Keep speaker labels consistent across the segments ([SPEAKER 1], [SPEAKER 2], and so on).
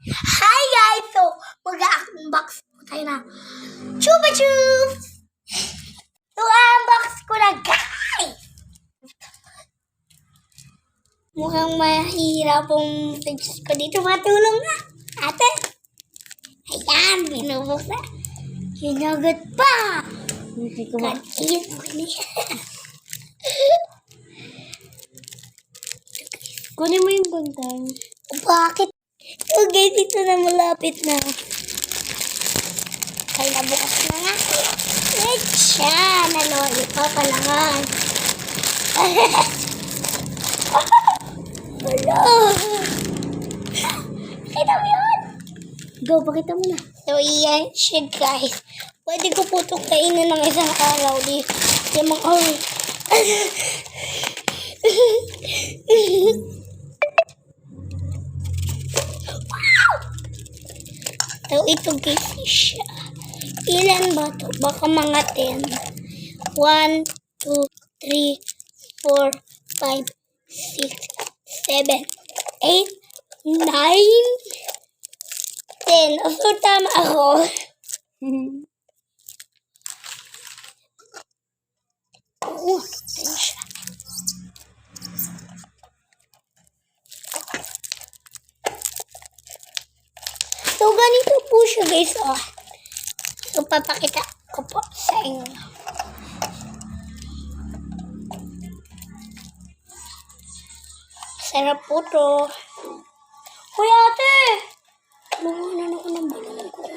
[SPEAKER 1] Hi guys! So, mag-unbox po tayo na Chupa Chups! So, unbox ko na guys! Mukhang mahirap pong fix ko dito. Matulong na! Ate! Ayan, binubok na. Hinagot pa! Kaniyot ko niya.
[SPEAKER 2] Kunin mo yung guntang.
[SPEAKER 1] Bakit? Okay, dito na malapit na. Kaya nabukas na nga. Etcha! Naloli pa palangan. Wala! Kita mo yun?
[SPEAKER 2] Go, pakita mo na.
[SPEAKER 1] So, yan siya guys. Pwede ko po itong kainin ng isang araw. Di mga araw. So, ito guys siya. Ilan ba ito? Baka mga 10. 1, 2, 3, 4, 5, 6, 7, 8, 9, 10. So, tama ako. Oo, 10 siya. So, ganito po siya guys, oh. So, papakita ko po sa inyo. Sarap po to. Hoy, ate! Lumanan ako ng balon ko.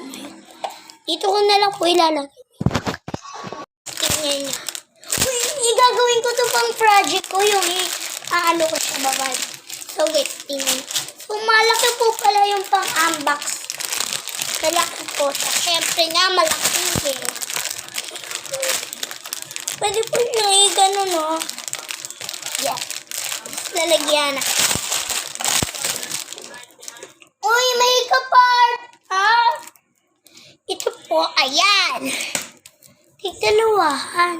[SPEAKER 1] Dito ko na lang po ilalagay. Tingnan niya. Uy, igagawin ko to pang project ko. Yung ano ko siya babay. So, guys, tingnan. So, malaki po pala yung pang-unbox. Malaki po siya. Siyempre nga, malaki eh. Pwede po nyo gano'n, no? Yeah. Lalagyan na. Uy, may kapart! Ha? Ito po, ayan. Dalawahan.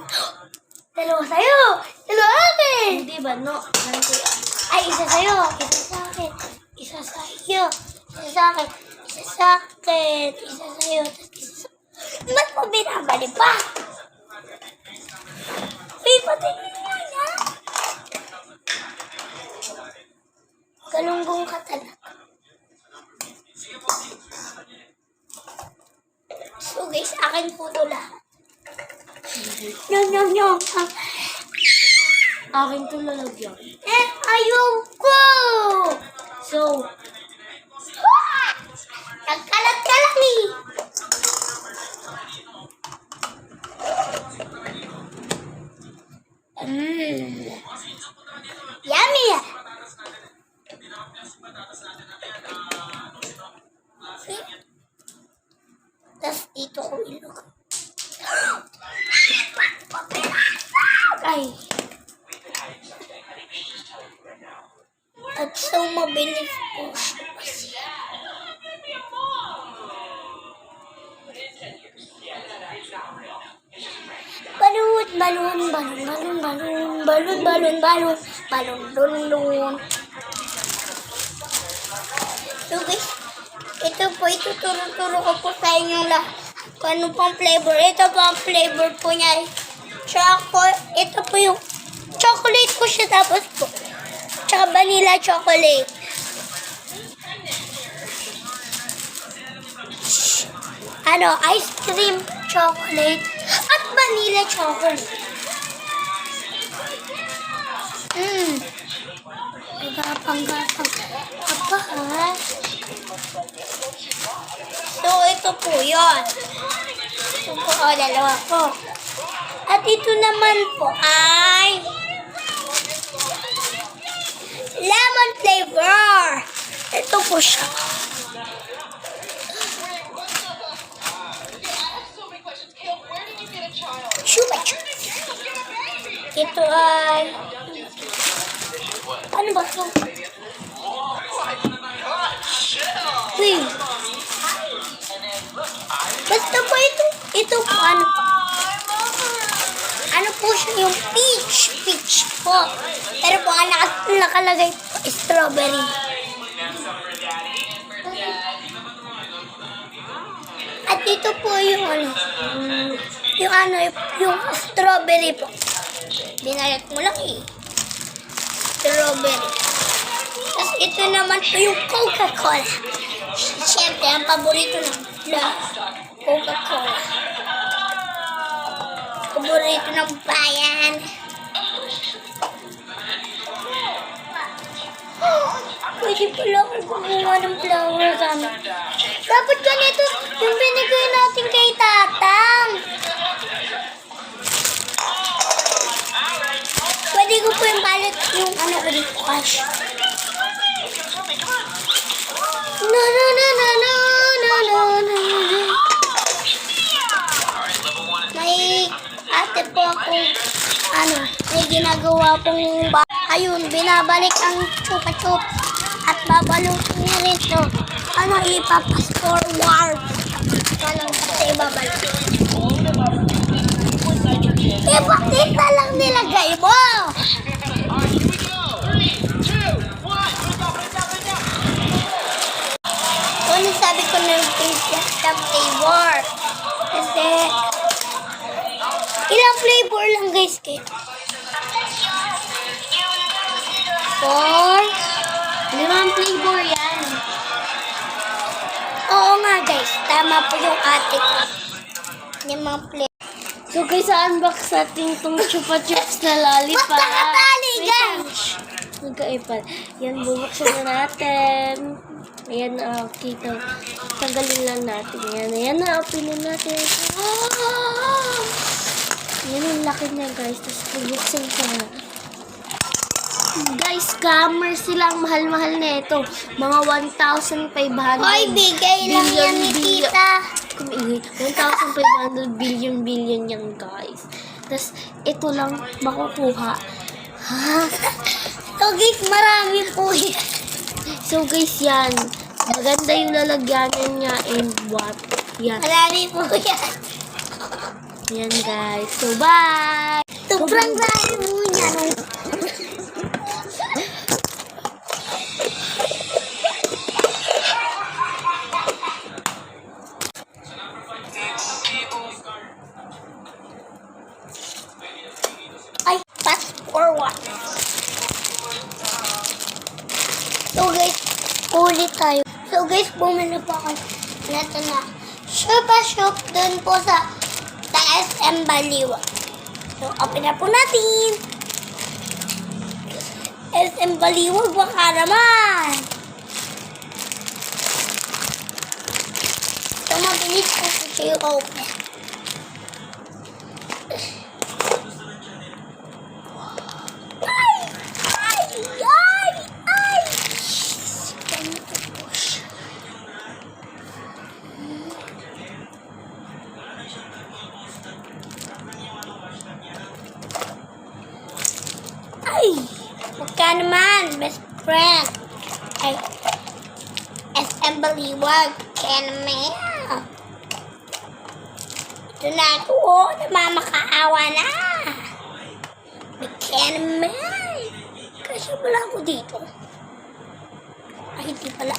[SPEAKER 1] Dalawa sa'yo. Dalawa akin.
[SPEAKER 2] Hindi ba, no?
[SPEAKER 1] Ay, isa sa'yo. Isa sa akin. Isa sa'yo. Isa sa akin. Isa sa akin. Isa sa'yo. Isa sa... Ba't mo binabali pa? Uy, patingin nga niya. Galunggong ka talaga. So guys, akin po ito lahat. Nyong.
[SPEAKER 2] Akin to lalagyan.
[SPEAKER 1] Ayaw ko!
[SPEAKER 2] So,
[SPEAKER 1] Nagkalat ka lang eh. Yummy! Tapos dito ko ilog. Ay. At so mabilis po siya kasi. Balon. So guys, ito po, ituturo ko po sa inyo lahat kung ano pang flavor. Ito po ang flavor po niya. Ito po yung chocolate po siya tapos po. Tsaka vanilla chocolate. Ice cream chocolate at vanilla chocolate. Gapang. Apa ha? So, ito po yun. Ito po, dalawa po. At ito naman po ay lemon flavor. Ito po siya. Chupa Chups. Ito ay... Ano ba ito? Uy. Basta po ito. Ito po ano. Ano po siya yung peach po. Pero po ang nakalagay po, strawberry. po yung ano, yung strawberry po. Binalik mo lang eh. Strawberry. Tapos ito naman po yung Coca-Cola. Siyempre, ang paborito ng Coca-Cola. Paborito ng bayan. Pwede pala ako gumawa ng flower kami. Dapat ganito yung binigay natin kay Tatang. Pwede ko po yung balik yung ano ko dito, cash. No, no, no, no, no, no, no, no. May ate po akong may ginagawa pong ayun, binabalik ang chupa-chup at babalutin niya rito. Ipapas-forward. Walang kasi ibabalik. Bakit na lang nilagay mo? Ano sabi ko na yung flavor? Kasi ilang flavor lang guys kaya? 4.
[SPEAKER 2] 5 flavor yan.
[SPEAKER 1] Oo nga guys, tama po yung ate ko. 5 flavor.
[SPEAKER 2] So guys, unbox natin itong chupa chups na lollipop.
[SPEAKER 1] Basta katali guys!
[SPEAKER 2] Nagkaipal. Yan, bubuksan na natin. Ayan na, okay. Tagalin lang natin. Ayan na, openin natin. Yan ang laki niya guys. Tapos bubuksan ko na. Guys, scammer sila. Ang mahal-mahal na ito. Mga 1,500.
[SPEAKER 1] Hoy, bigay lang yan ni tita.
[SPEAKER 2] 1,500 billion yan guys. Tapos ito lang makukuha. Ha?
[SPEAKER 1] So guys, marami po yan.
[SPEAKER 2] So guys, yan. Maganda yung lalagyanan niya and what? Yan.
[SPEAKER 1] Marami po yan.
[SPEAKER 2] Yan guys. So bye!
[SPEAKER 1] Sobrang dami po yan. Ay, fast forward. So guys, ulit tayo. So guys, bumili po ako nito na shop dun po sa SM Baliwa. So, open na po natin. SM Baliwa, baka naman. So, mabilis po siya yung open. Ganito po siya. Ay! Magka naman, best friend. Ay, SM Baliwag, kaya naman. Ito na ako, namamakaawa na. Kaya naman. Kasi wala ako dito. Ay, hindi pala.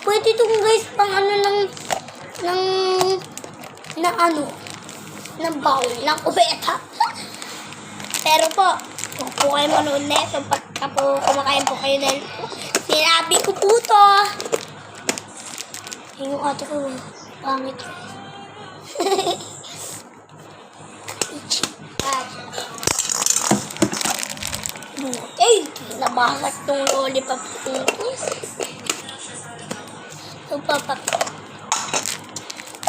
[SPEAKER 1] Pwede itong guys pang ng bowl, ng kubeta. Pero po, huwag po kayo manood na ito pagka po kumakain po kayo dahil sinabi ko po ito. Yung ate ko, pangit. Ay, nabasag tong lollipop ko. So,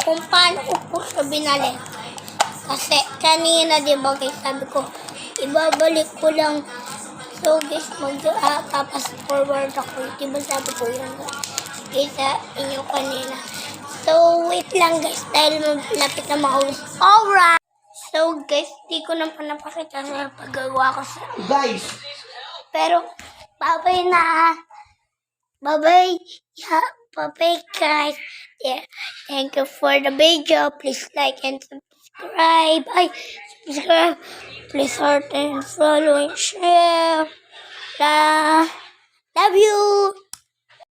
[SPEAKER 1] kung paano ko po siya binalik. Kasi kanina, di ba guys, sabi ko, ibabalik ko lang. So guys, papas forward ako. Di ba sabi ko yun sa inyo kanina. So wait lang guys, dahil malapit na maubos. Alright! So guys, di ko na pa napakita sa paggawa ko sa...
[SPEAKER 3] Guys!
[SPEAKER 1] Pero, bye-bye na. Bye-bye. Yeah, bye-bye guys. Yeah. Thank you for the video. Please like and subscribe. Ay, subscribe. Please heart and follow and share. Love you.